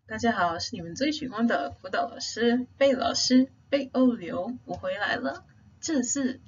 大家好，是你们最喜欢的辅导老师贝老师贝欧流，我回来了。这是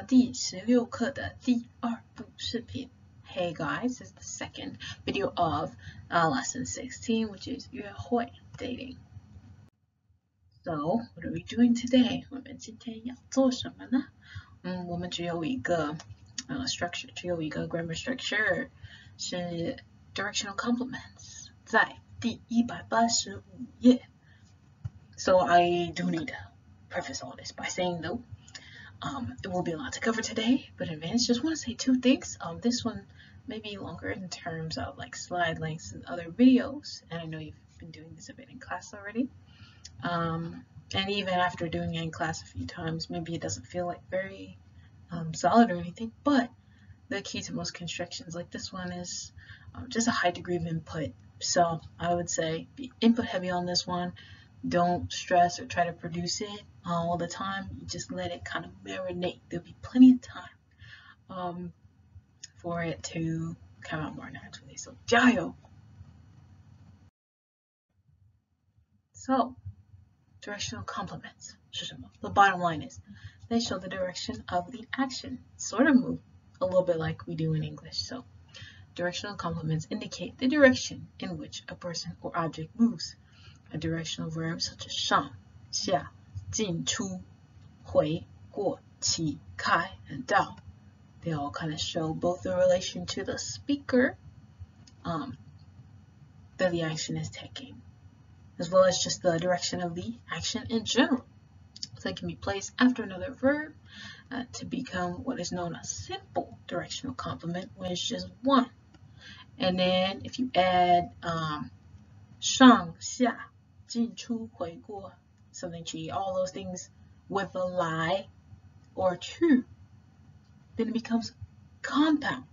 第16课的第2部视频。Hey guys, this is the second video of lesson 16, which is 约会 dating. So, what are we doing today? 我们今天要做什么呢？我们只有一个structure， 只有一个 grammar structure， 是 directional complements， 在第185页。So I do need to preface all this by saying though, it will be a lot to cover today, but in advance, just want to say 2 things. This one may be longer in terms of like slide lengths and other videos, and I know you've been doing this a bit in class already. And even after doing it in class a few times, maybe it doesn't feel like very solid or anything, but the key to most constructions like this one is just a high degree of input. So I would say be input heavy on this one. Don't stress or try to produce it all the time. You just let it kind of marinate. There'll be plenty of time for it to come out more naturally. So 加油! So directional complements 是什么? The bottom line is they show the direction of the action, sort of move a little bit like we do in English. So directional complements indicate the direction in which a person or object moves. A directional verb such as 上,下,进出,回,过,起,开, and 到, they all kind of show both the relation to the speaker that the action is taking, as well as just the direction of the action in general. So they can be placed after another verb to become what is known as simple directional complement, when it's just one. And then if you add 上下进出回过 something to all those things with a lie or to, then it becomes compound,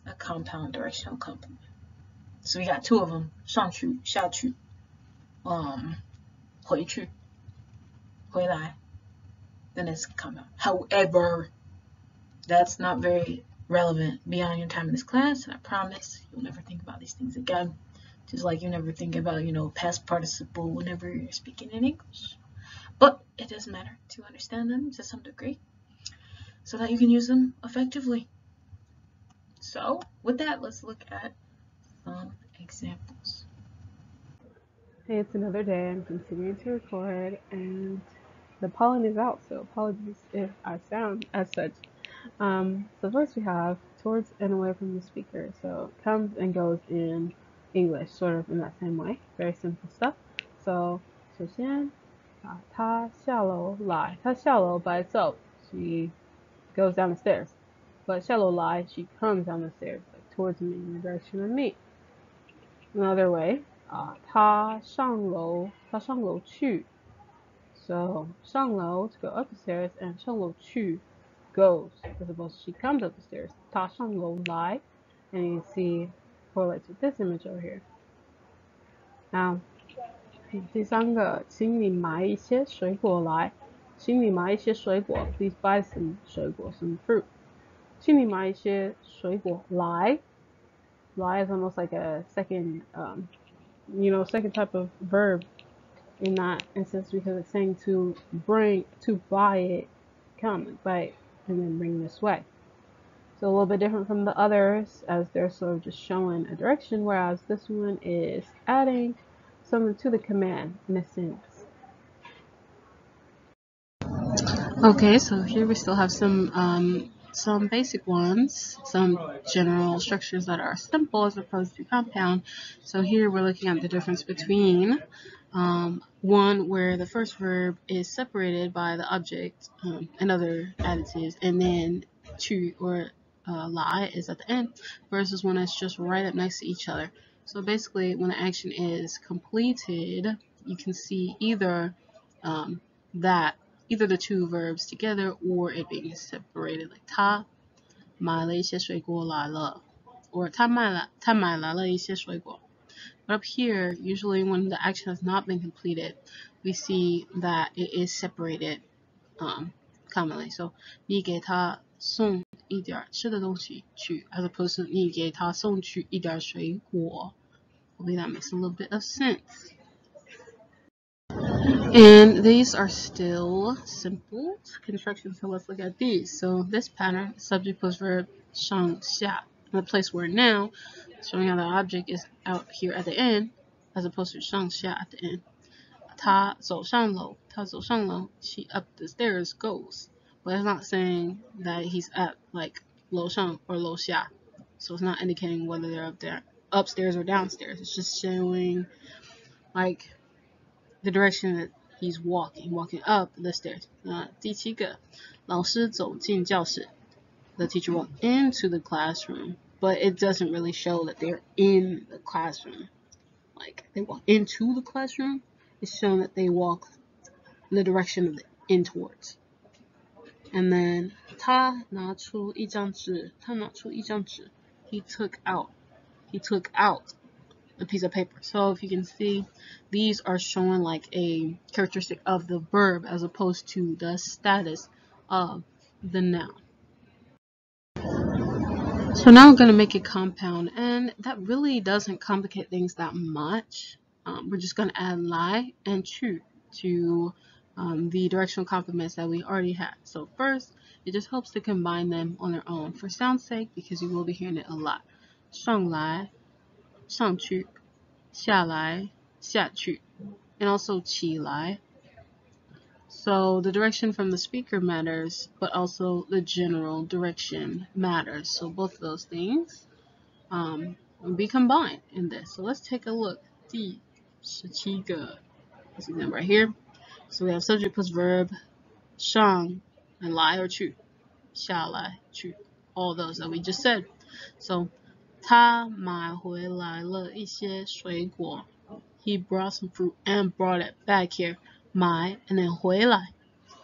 a compound directional complement. So we got 2 of them, 上去下去回去回来, then it's compound. However, that's not very relevant beyond your time in this class, and I promise you'll never think about these things again. Just like you never think about, past participle whenever you're speaking in English. But it does matter to understand them to some degree so that you can use them effectively. So with that, let's look at some examples. Hey, it's another day. I'm continuing to record and the pollen is out, so apologies if I sound as such. So first we have towards and away from the speaker. So comes and goes in English, sort of in that same way. Very simple stuff. So 首先她下楼来, 她下楼 by itself, she goes down the stairs. But 下楼来, she comes down the stairs, like towards me, in the direction of me. Another way, 她上楼去. So 上楼 to go up the stairs, and 上楼去 goes, as opposed to she comes up the stairs. 她上楼来, and you see correlates with this image over here. Now, 第三个, 请你买一些水果来. 请你买一些水果. Please buy some 水果, some fruit. 请你买一些水果来. Lie is almost like a second, second type of verb in that instance, because it's saying to buy it, come, buy it, and then bring this way. So a little bit different from the others, as they're sort of just showing a direction, whereas this one is adding something to the command in a sense. Okay, so here we still have some basic ones, some general structures that are simple as opposed to compound. So here we're looking at the difference between one where the first verb is separated by the object and other additives, and then 去 or lie is at the end, versus one that's just right up next to each other. So basically, when the action is completed, you can see either either the 2 verbs together or it being separated, like 他买了一些水果来了, or 他买来了一些水果. But up here, usually when the action has not been completed, we see that it is separated commonly. So 你给他送一点吃的东西去, as opposed to 你给他送去一点水果. Hopefully that makes a little bit of sense. And these are still simple constructions, so let's look at these. So this pattern, subject plus verb, 上下. In the place where now, showing how the object is out here at the end, as opposed to 上下 at the end. 他走上楼, 他走上楼, she up the stairs goes. But it's not saying that he's at like 楼上 or 楼下. So it's not indicating whether they're up there, upstairs or downstairs. It's just showing like the direction that he's walking up the stairs. 第七个, 老师走进教室. The teacher walked into the classroom, but it doesn't really show that they're in the classroom. Like they walk into the classroom, it's showing that they walk the direction of the in towards. And then 他拿出一张纸, 他拿出一张纸. He took out a piece of paper. So if you can see, these are showing like a characteristic of the verb as opposed to the status of the noun. So now we're going to make a compound, and that really doesn't complicate things that much. We're just going to add lai and chu to the directional complements that we already had. So first, it just helps to combine them on their own for sound's sake, because you will be hearing it a lot. 上来, 上去, 下来, 下去, and also 起来. So the direction from the speaker matters, but also the general direction matters. So both of those things will be combined in this. So let's take a look. 第17个. This is them right here. So we have subject plus verb, 上 and 来 or 去, 下来, 去, all those that we just said. So 他买回来了一些水果. He brought some fruit and brought it back here. 买 and then 回来.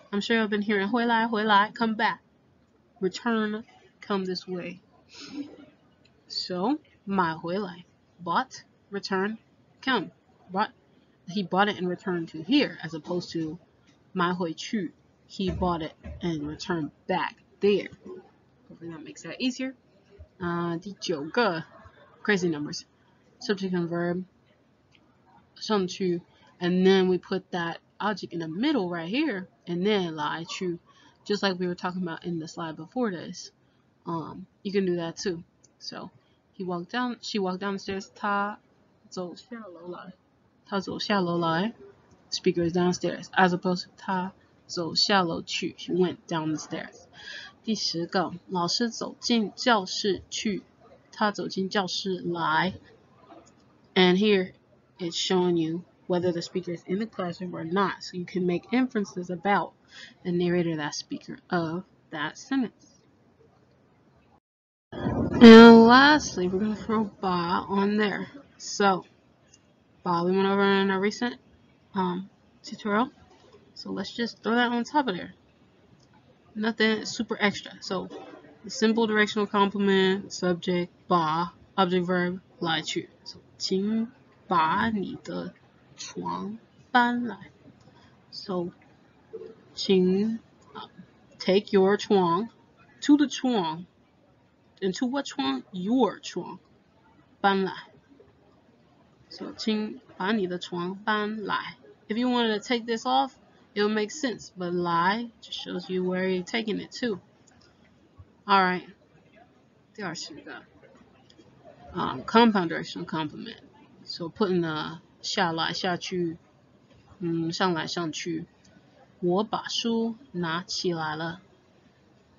I'm sure I've been hearing 回来, 回来, come back. Return, come this way. So 买回来, bought, return, come. He bought it and returned to here, as opposed to 买回去. He bought it and returned back there. Hopefully that makes that easier. 第9个, crazy numbers. Subject and verb, 上去, and then we put that object in the middle right here, and then 来去, just like we were talking about in the slide before this. You can do that too. So she walked down the stairs. 她走下楼来. 她走下楼来. Speaker is downstairs, as opposed to 她走下楼去. She went down the stairs. 第10个, 老师走进教室去. 他走进教室来. And here it's showing you whether the speaker is in the classroom or not. So you can make inferences about the narrator, that speaker of that sentence. And lastly, we're going to throw ba on there. So ba we went over in our recent tutorial. So let's just throw that on top of there. Nothing super extra. So the simple directional complement, subject, ba, object verb, 来去. So 请把你的床搬来. So 请 take your 床 to the 床. And to what 床? Your 床. 搬来. So 请把你的床搬来. If you wanted to take this off, it would make sense. But 来 just shows you where you're taking it to. Alright. 第20个. Compound directional complement. So putting the 下来下去, 上来上去. 我把书拿起来了.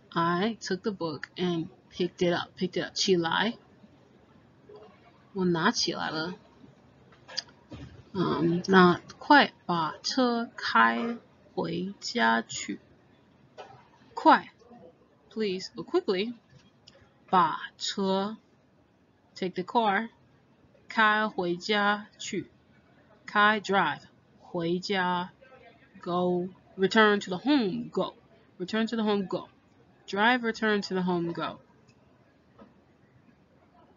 I took the book and picked it up. 起来. 我拿起来了. 那快把车开回家去. 快, please, but quickly. 把车, take the car. 开回家去. 开 drive. 回家 go. Return to the home, go. Return to the home, go. Drive, return to the home, go.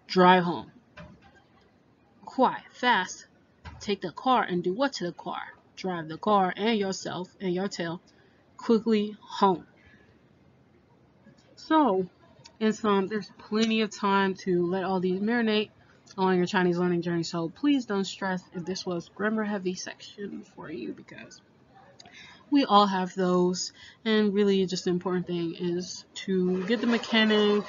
Drive home. 快 fast. Take the car and do what to the car? Drive the car and yourself and your tail quickly home. So, in sum, there's plenty of time to let all these marinate. on your Chinese learning journey. So please don't stress if this was grammar heavy section for you, because we all have those, and really just the important thing is to get the mechanics,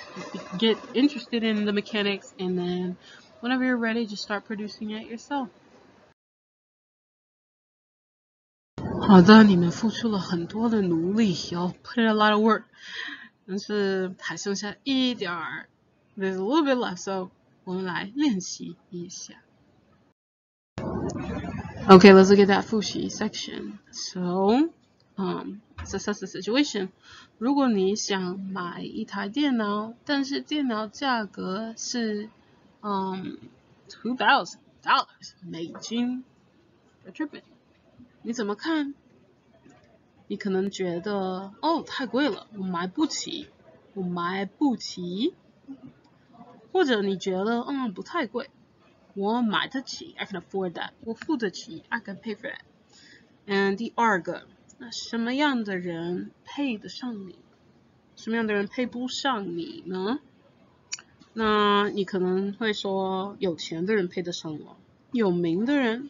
get interested in the mechanics, and then whenever you're ready, just start producing it yourself. 好的，你们付出了很多的努力，y'all put in a lot of work， 但是还剩下一点儿 ，there's a little bit left， so 我们来练习一下。Okay, let's look at that 复习 section. So, assess the situation. 如果你想买一台电脑，但是电脑价格是$2,000美金 per triplet， 你怎么看？你可能觉得太贵了，我买不起，或者你觉得不太贵，我买得起 I can afford that， 我付得起 I can pay for that。 And 第二个，那什么样的人配得上你？什么样的人配不上你呢？那你可能会说，有钱的人配得上我，有名的人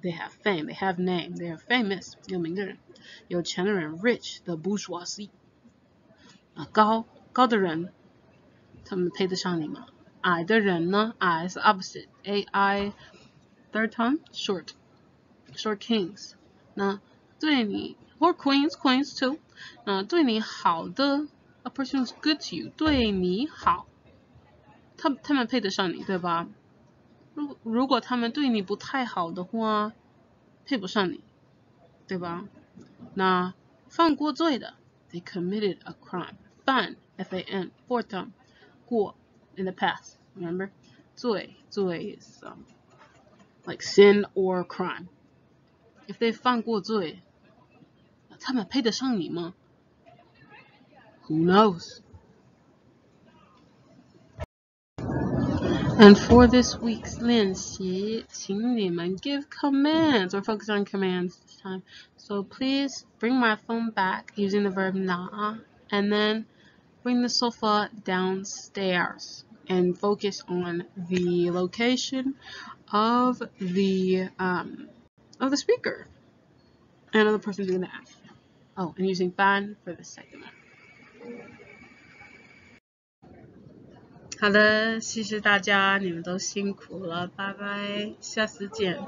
they have fame, they have name, they are famous， 有名的人，有钱的人 rich, the bourgeoisie， 高的人他们配得上你吗？矮的人呢？矮是 opposite, AI third tongue short kings。 那对你 or queens too， 那对你好的 a person who's good to you， 对你好，他们配得上你，对吧？如果他们对你不太好的话，配不上你，对吧？那犯过罪的 they committed a crime， 犯 F-A-N fourth tongue， 过 in the past, remember? 罪 is like sin or crime. If they 犯过罪，他们配得上你吗？ Who knows? And for this week's 练习，请你们 give commands or focus on commands this time. So please bring my phone back using the verb na, and then bring the sofa downstairs and focus on the location of the speaker and of the person doing the action. Oh, and using ban for the second one. 好的，谢谢大家，你们都辛苦了，拜拜，下次见。